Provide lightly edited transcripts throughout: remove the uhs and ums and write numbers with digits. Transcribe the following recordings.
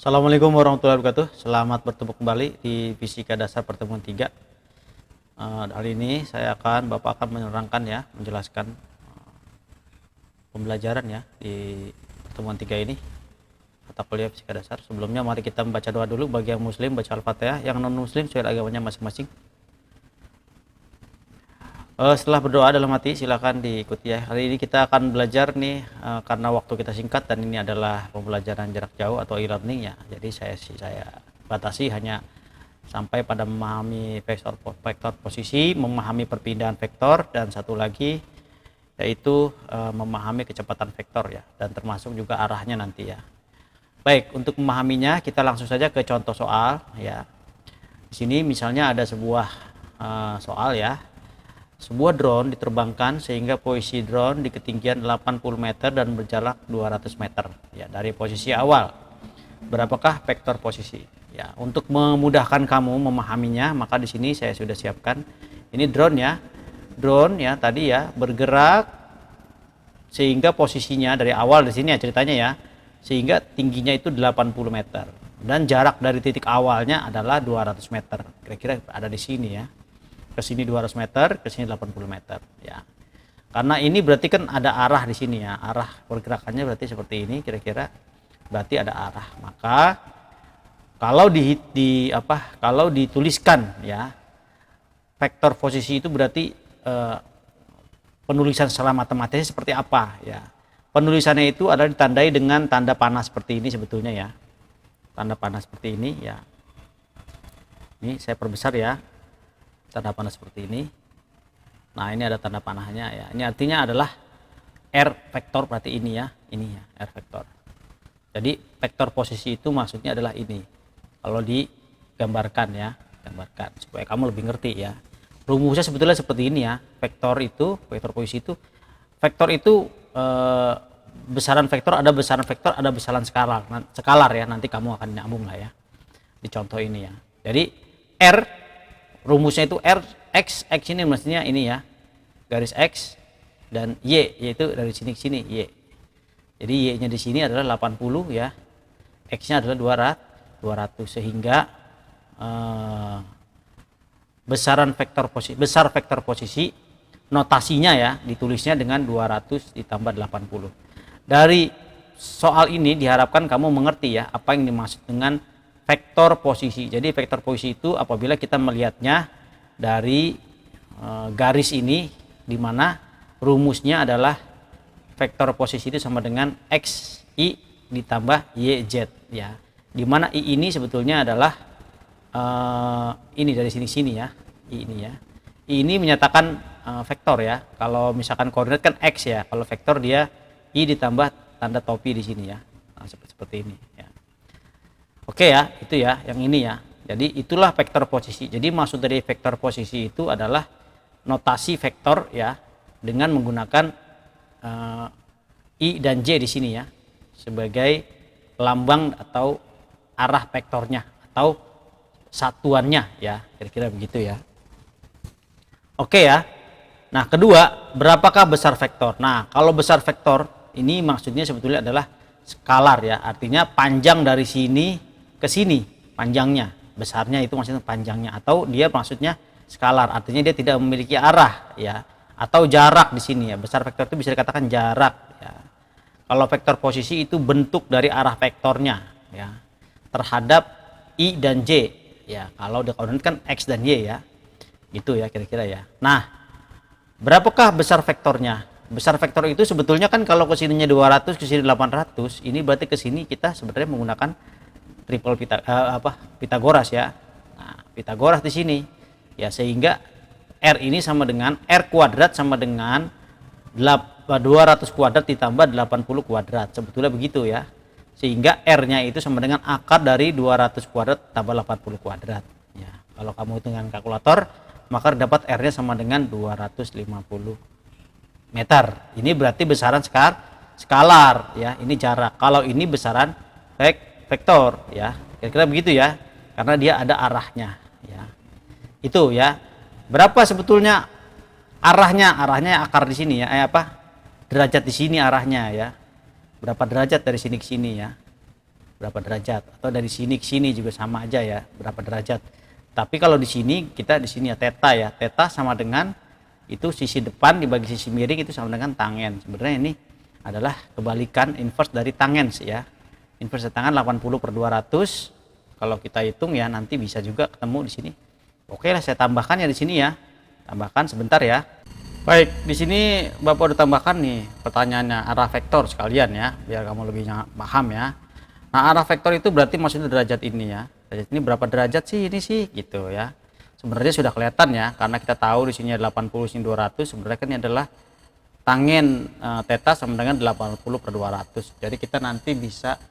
Assalamualaikum warahmatullahi wabarakatuh. Selamat bertemu kembali di Fisika Dasar Pertemuan 3. Hari ini Bapak akan menerangkan ya, menjelaskan pembelajaran ya di pertemuan 3 ini, mata kuliah Fisika Dasar. Sebelumnya mari kita membaca doa dulu. Bagi yang muslim baca Al-Fatihah, yang non muslim sesuai agamanya masing-masing. Setelah berdoa dalam hati silakan diikuti ya. Hari ini kita akan belajar nih karena waktu kita singkat dan ini adalah pembelajaran jarak jauh atau e-learning ya. Jadi saya batasi hanya sampai pada memahami vektor posisi, memahami perpindahan vektor, dan satu lagi yaitu memahami kecepatan vektor ya, dan termasuk juga arahnya nanti ya. Baik, untuk memahaminya kita langsung saja ke contoh soal ya. Di sini misalnya ada sebuah soal ya. Sebuah drone diterbangkan sehingga posisi drone di ketinggian 80 meter dan berjarak 200 meter ya dari posisi awal. Berapakah vektor posisi? Ya, untuk memudahkan kamu memahaminya, maka di sini saya sudah siapkan. Ini drone ya. Drone ya tadi ya bergerak sehingga posisinya dari awal di sini ya ceritanya ya. Sehingga tingginya itu 80 meter dan jarak dari titik awalnya adalah 200 meter. Kira-kira ada di sini ya. Ke sini 200 meter, ke sini 80 meter ya. Karena ini berarti kan ada arah di sini ya. Arah pergerakannya berarti seperti ini kira-kira. Berarti ada arah. Maka kalau dituliskan ya vektor posisi itu berarti penulisan secara matematis seperti apa ya. Penulisannya itu adalah ditandai dengan tanda panah seperti ini sebetulnya ya. Tanda panah seperti ini ya. Ini saya perbesar ya. Tanda panah seperti ini. Nah, ini ada tanda panahnya ya. Ini artinya adalah R vektor, berarti ini ya. Ini ya, R vektor. Jadi vektor posisi itu maksudnya adalah ini. Kalau digambarkan ya, gambarkan supaya kamu lebih ngerti ya. Rumusnya sebetulnya seperti ini ya. Vektor posisi itu besaran vektor, ada besaran skalar ya. Nanti kamu akan nyambung lah ya. Di contoh ini ya. Jadi R rumusnya itu R, X ini mestinya ini ya, garis X, dan Y, yaitu dari sini ke sini, Y. Jadi Y nya di sini adalah 80 ya, X nya adalah 200, sehingga besar vektor posisi notasinya ya, ditulisnya dengan 200 ditambah 80. Dari soal ini diharapkan kamu mengerti ya, apa yang dimaksud dengan vektor posisi. Jadi vektor posisi itu apabila kita melihatnya dari garis ini, di mana rumusnya adalah vektor posisi itu sama dengan XI ditambah YZ ya. Di mana I ini sebetulnya adalah ini dari sini ya. I ini ya. I ini menyatakan vektor ya. Kalau misalkan koordinat kan X ya. Kalau vektor dia I ditambah tanda topi di sini ya. Nah, seperti ini ya. Oke ya, itu ya, yang ini ya. Jadi itulah vektor posisi. Jadi maksud dari vektor posisi itu adalah notasi vektor ya, dengan menggunakan I dan J di sini ya, sebagai lambang atau arah vektornya atau satuannya ya, kira-kira begitu ya. Oke ya. Nah, kedua, berapakah besar vektor? Nah, kalau besar vektor ini maksudnya sebetulnya adalah skalar ya, artinya panjang dari sini ke sini, panjangnya, besarnya itu maksudnya panjangnya, atau dia maksudnya skalar, artinya dia tidak memiliki arah ya, atau jarak di sini ya. Besar vektor itu bisa dikatakan jarak ya. Kalau vektor posisi itu bentuk dari arah vektornya ya terhadap I dan J ya. Kalau di koordinat kan X dan Y ya, gitu ya kira-kira ya. Nah, berapakah besar vektornya? Besar vektor itu sebetulnya kan kalau ke sininya 200, ke sini 800, ini berarti ke sini kita sebenarnya menggunakan Pitagoras ya. Nah, Pitagoras di sini ya, sehingga R ini sama dengan R kuadrat sama dengan 200 kuadrat ditambah 80 kuadrat, sebetulnya begitu ya. Sehingga R nya itu sama dengan akar dari 200 kuadrat tambah 80 kuadrat ya. Kalau kamu hitung dengan kalkulator, maka dapat R nya sama dengan 250 meter. Ini berarti besaran skalar ya, ini jarak. Kalau ini besaran vektor ya, kira-kira begitu ya, karena dia ada arahnya ya. Itu ya. Berapa sebetulnya arahnya? Arahnya akar di sini ya, derajat di sini arahnya ya. Berapa derajat dari sini ke sini ya. berapa derajat, atau dari sini ke sini juga sama aja ya, berapa derajat. Tapi kalau di sini kita di sini ya theta ya, theta sama dengan itu sisi depan dibagi sisi miring itu sama dengan tangen. Sebenarnya ini adalah kebalikan inverse dari tangens ya. Inverse dari tangen 80/200. Kalau kita hitung ya nanti bisa juga ketemu di sini. Oke lah, saya tambahkan ya di sini ya. Tambahkan sebentar ya. Baik, di sini Bapak udah tambahkan nih pertanyaannya arah vektor sekalian ya, biar kamu lebih paham ya. Nah, arah vektor itu berarti maksudnya derajat ini ya. Derajat ini berapa derajat sih ini sih gitu ya. Sebenarnya sudah kelihatan ya, karena kita tahu di sini 80, sini 200, sebenarnya kan ini adalah tangen theta sama dengan 80/200. Jadi kita nanti bisa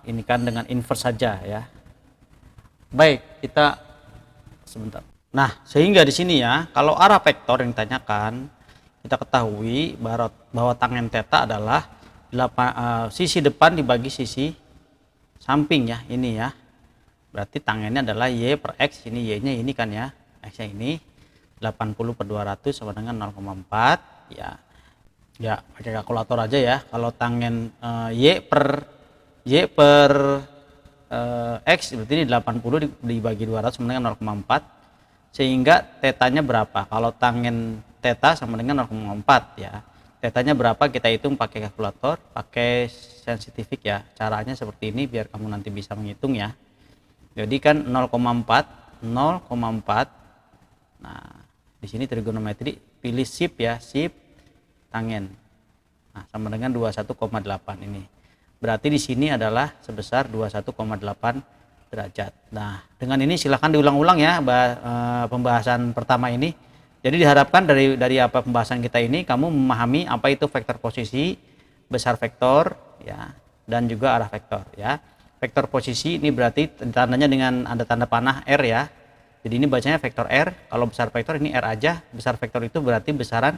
ini kan dengan inverse saja ya. Baik, kita sebentar. Nah, sehingga di sini ya, kalau arah vektor yang ditanyakan, kita ketahui bahwa tangen theta adalah sisi depan dibagi sisi samping ya, ini ya. Berarti tangennya adalah y per x, ini y-nya ini kan ya, x-nya ini 80/200 sama dengan 0,4 ya. Ya, pakai kalkulator aja ya. Kalau tangen y per x berarti ini 80 dibagi 200 sama dengan 0,4, sehingga tetanya berapa? Kalau tangen theta sama dengan 0,4 ya. Tetanya berapa kita hitung pakai kalkulator, pakai sensitifik ya. Caranya seperti ini biar kamu nanti bisa menghitung ya. Jadi kan 0,4. Nah, di sini trigonometri pilih sip ya, sip tangen. Nah, sama dengan 21,8 ini. Berarti di sini adalah sebesar 21,8 derajat. Nah, dengan ini silahkan diulang-ulang ya pembahasan pertama ini. Jadi diharapkan dari apa pembahasan kita ini kamu memahami apa itu vektor posisi, besar vektor ya, dan juga arah vektor ya. Vektor posisi ini berarti tandanya dengan ada tanda panah R ya. Jadi ini bacanya vektor R. Kalau besar vektor ini R aja. Besar vektor itu berarti besaran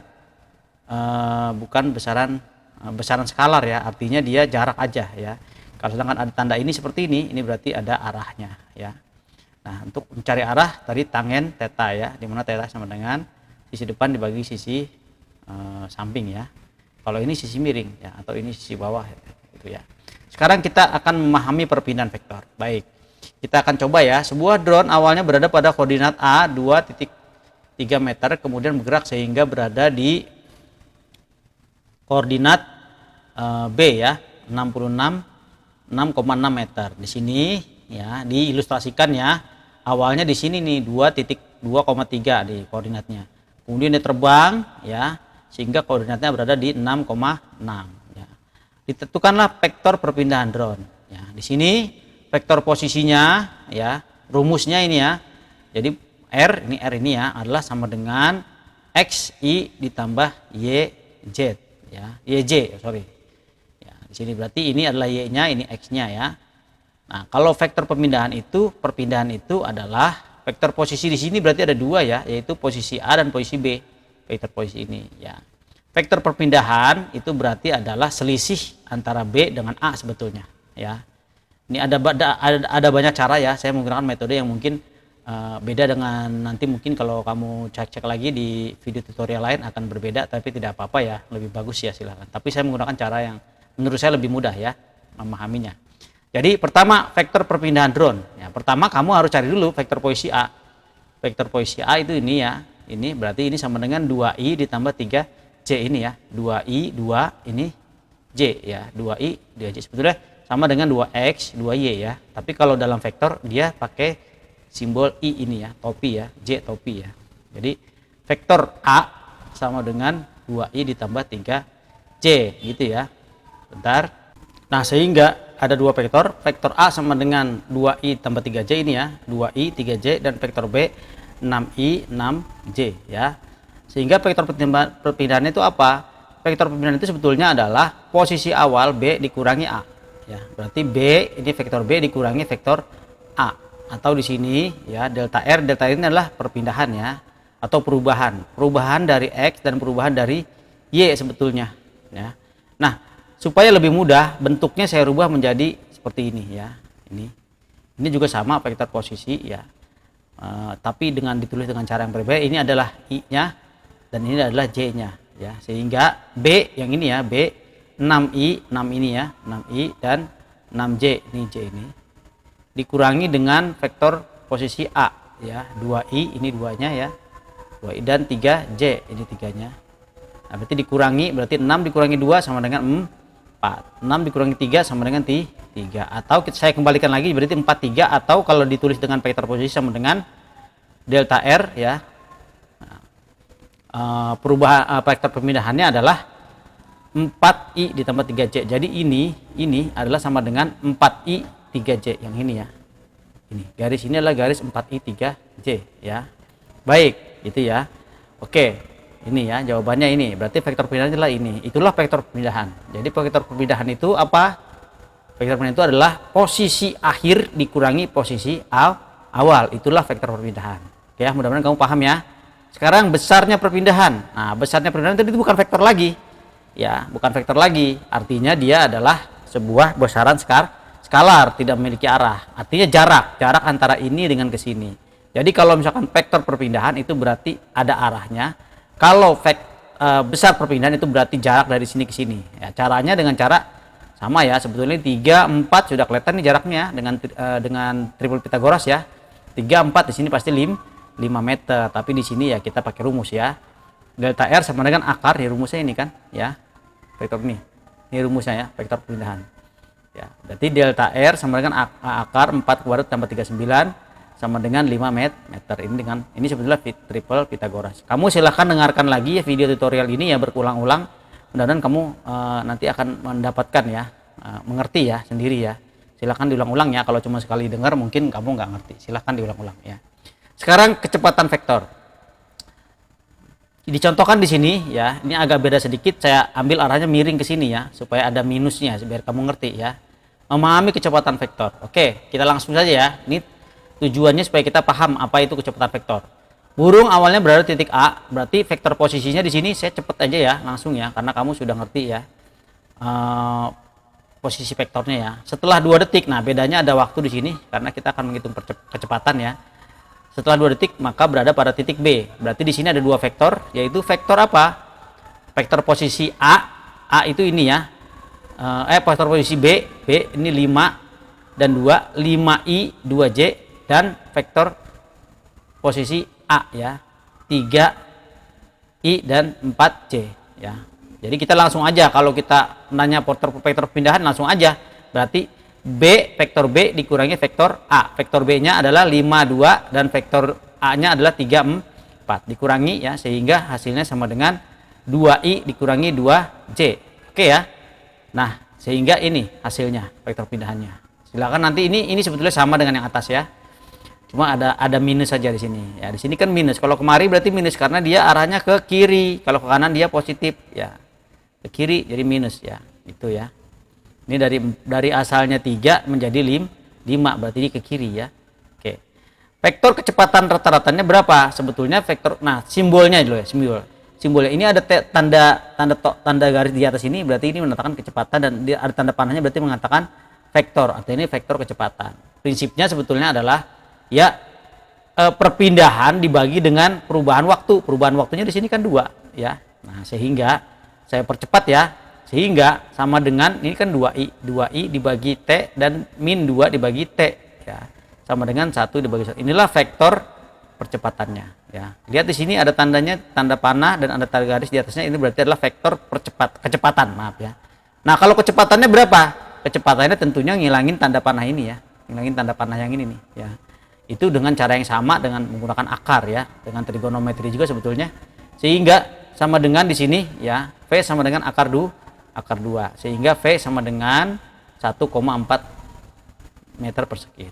bukan besaran skalar ya. Artinya dia jarak aja ya. Kalau sedangkan ada tanda ini seperti ini berarti ada arahnya ya. Nah, untuk mencari arah tadi tangen theta ya, dimana theta sama dengan sisi depan dibagi sisi samping ya. Kalau ini sisi miring ya, atau ini sisi bawah ya, gitu ya. Sekarang kita akan memahami perpindahan vektor. Baik, kita akan coba ya. Sebuah drone awalnya berada pada koordinat A 2,3 meter, kemudian bergerak sehingga berada di koordinat B ya, 6,6 meter. Di sini ya diilustrasikan ya. Awalnya di sini nih 2,3 di koordinatnya. Kemudian dia terbang ya sehingga koordinatnya berada di 6,6 ya. Ditentukanlah vektor perpindahan drone. Ya, di sini vektor posisinya ya, rumusnya ini ya. Jadi R ini ya adalah sama dengan XI ditambah YZ ya. YJ sorry. Di sini berarti ini adalah y-nya, ini x-nya ya. Nah, kalau vektor perpindahan itu adalah vektor posisi di sini berarti ada dua ya, yaitu posisi A dan posisi B. Vektor posisi ini ya. Vektor perpindahan itu berarti adalah selisih antara B dengan A sebetulnya ya. Ini ada banyak cara ya. Saya menggunakan metode yang mungkin beda dengan nanti mungkin kalau kamu cek lagi di video tutorial lain akan berbeda, tapi tidak apa-apa ya, lebih bagus ya silakan. Tapi saya menggunakan cara yang menurut saya lebih mudah ya memahaminya. Jadi pertama vektor perpindahan drone. Ya, pertama kamu harus cari dulu vektor posisi A. Vektor posisi A itu ini ya. Ini berarti ini sama dengan 2i ditambah 3j ini ya. 2i 2 ini j ya. 2i 2j sebetulnya sama dengan 2x 2y ya. Tapi kalau dalam vektor dia pakai simbol i ini ya, topi ya, j topi ya. Jadi vektor A sama dengan 2i ditambah 3j gitu ya. Bentar. Nah, sehingga ada dua vektor A sama dengan 2i tambah 3j ini ya, 2i 3j, dan vektor B 6i 6j ya. Sehingga vektor perpindahan itu apa? Vektor perpindahan itu sebetulnya adalah posisi awal B dikurangi A ya. Berarti B ini vektor B dikurangi vektor A, atau di sini ya delta R ini adalah perpindahan ya, atau perubahan dari X dan perubahan dari Y sebetulnya ya. Nah, supaya lebih mudah bentuknya saya rubah menjadi seperti ini ya. Ini juga sama vektor posisi ya. Tapi dengan ditulis dengan cara yang berbeda. Ini adalah i-nya dan ini adalah j-nya ya. Sehingga B yang ini ya, B 6i 6 ini ya, 6i dan 6J, ini J ini, dikurangi dengan vektor posisi A ya, 2I ini 2-nya ya, 2I dan 3J ini 3-nya. Nah, berarti dikurangi, berarti 6 dikurangi 2 sama dengan 4. 6 dikurangi 3 sama dengan 3. Atau saya kembalikan lagi, berarti 4 3, atau kalau ditulis dengan vektor posisi sama dengan delta R ya. Perubahan vektor pemindahannya adalah 4I ditambah 3J. Jadi ini adalah sama dengan 4I 3J yang ini ya. Ini garis ini adalah garis 4I 3J ya. Baik, itu ya. Oke, ini ya jawabannya ini. Berarti vektor pemindahan adalah ini. Itulah vektor pemindahan. Jadi vektor pemindahan itu apa? Vektor pemindahan itu adalah posisi akhir dikurangi posisi awal. Itulah vektor perpindahan. Oke ya, mudah-mudahan kamu paham ya. Sekarang besarnya perpindahan. Nah, besarnya perpindahan itu bukan vektor lagi. Ya, bukan vektor lagi. Artinya dia adalah sebuah besaran skalar, tidak memiliki arah. Artinya jarak antara ini dengan ke sini. Jadi kalau misalkan vektor perpindahan itu berarti ada arahnya. Kalau besar perpindahan itu berarti jarak dari sini ke sini. Ya, caranya dengan cara sama ya. Sebetulnya 3 4 sudah kelihatan nih jaraknya dengan triple Pythagoras ya. 3 4 di sini pasti 5 meter. Tapi di sini ya kita pakai rumus ya. Delta R sama dengan akar, ya rumusnya ini kan ya. Vektor ini rumusnya ya, vektor perpindahan ya. Berarti delta R sama dengan akar 4 kuadrat tambah 39 sama dengan 5 meter. Ini sebetulnya triple Pythagoras. Kamu silahkan dengarkan lagi ya video tutorial ini ya berulang-ulang. Mudah-mudahan kamu nanti akan mendapatkan ya, mengerti ya sendiri ya. Silahkan diulang-ulang ya. Kalau cuma sekali dengar mungkin kamu nggak ngerti. Silahkan diulang-ulang ya. Sekarang kecepatan vektor. Dicontohkan di sini ya, ini agak beda sedikit, saya ambil arahnya miring ke sini ya, supaya ada minusnya biar kamu ngerti ya. Memahami kecepatan vektor. Oke, kita langsung saja ya. Ini tujuannya supaya kita paham apa itu kecepatan vektor. Burung awalnya berada di titik A, berarti vektor posisinya di sini saya cepet aja ya, langsung ya, karena kamu sudah ngerti ya posisi vektornya ya. Setelah 2 detik, nah bedanya ada waktu di sini karena kita akan menghitung kecepatan ya. Setelah 2 detik maka berada pada titik B. Berarti di sini ada 2 vektor, yaitu vektor apa? Vektor posisi A itu ini ya. Vektor posisi B ini 5 dan 2, 5I 2J, dan vektor posisi A ya, 3I dan 4J ya. Jadi kita langsung aja, kalau kita nanya vektor perpindahan langsung aja. Berarti vektor B dikurangi vektor A. Vektor B-nya adalah 5 2 dan vektor A-nya adalah 3 4. Dikurangi ya, sehingga hasilnya sama dengan 2I dikurangi 2J. Oke ya. Nah, sehingga ini hasilnya vektor pindahannya. Silakan nanti ini sebetulnya sama dengan yang atas ya. Cuma ada minus saja di sini. Ya, di sini kan minus. Kalau kemari berarti minus karena dia arahnya ke kiri. Kalau ke kanan dia positif ya. Ke kiri jadi minus ya. Itu ya. Ini dari asalnya 3 menjadi 5, berarti ini ke kiri ya. Oke. Vektor kecepatan rata-ratanya berapa? Sebetulnya vektor, nah simbolnya dulu ya, simbolnya ini ada tanda garis di atas ini, berarti ini menandakan kecepatan, dan ada tanda panahnya berarti mengatakan vektor. Artinya ini vektor kecepatan. Prinsipnya sebetulnya adalah ya perpindahan dibagi dengan perubahan waktu. Perubahan waktunya di sini kan 2 ya. Nah, sehingga saya percepat ya. Sehingga sama dengan ini kan 2i dibagi t dan min 2 dibagi t ya, sama dengan 1 dibagi 1. Inilah vektor percepatannya ya. Lihat di sini ada tandanya, tanda panah, dan ada tanda garis di atasnya. Ini berarti adalah vektor kecepatan, maaf ya. Nah, kalau kecepatannya berapa? Kecepatannya tentunya ngilangin tanda panah ini ya, ngilangin tanda panah yang ini nih ya. Itu dengan cara yang sama dengan menggunakan akar ya, dengan trigonometri juga sebetulnya. Sehingga sama dengan di sini ya, V sama dengan akar 2, sehingga V sama dengan 1,4 meter persegi.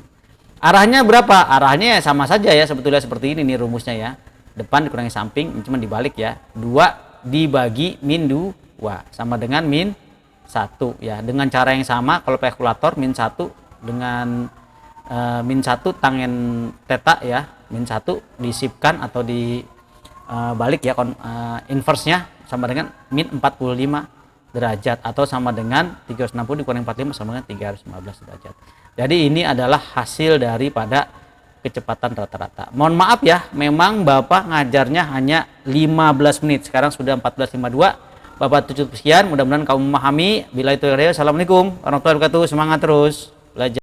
Arahnya berapa? Arahnya sama saja ya, sebetulnya seperti ini nih rumusnya ya. Depan dikurangi samping, cuma dibalik ya. 2 dibagi min 2 sama dengan min 1 ya. Dengan cara yang sama, kalau pakai kalkulator min 1 dengan min 1 tangen theta ya. Min 1 disipkan atau dibalik ya, inverse-nya sama dengan min 45 derajat, atau sama dengan 360 dikurangi 45 sama dengan 315 derajat. Jadi ini adalah hasil daripada kecepatan rata-rata. Mohon maaf ya, memang Bapak ngajarnya hanya 15 menit. Sekarang sudah 14.52. Bapak tutup sekian, mudah-mudahan kamu memahami. Bila itu, assalamualaikum warahmatullahi wabarakatuh. Semangat terus belajar.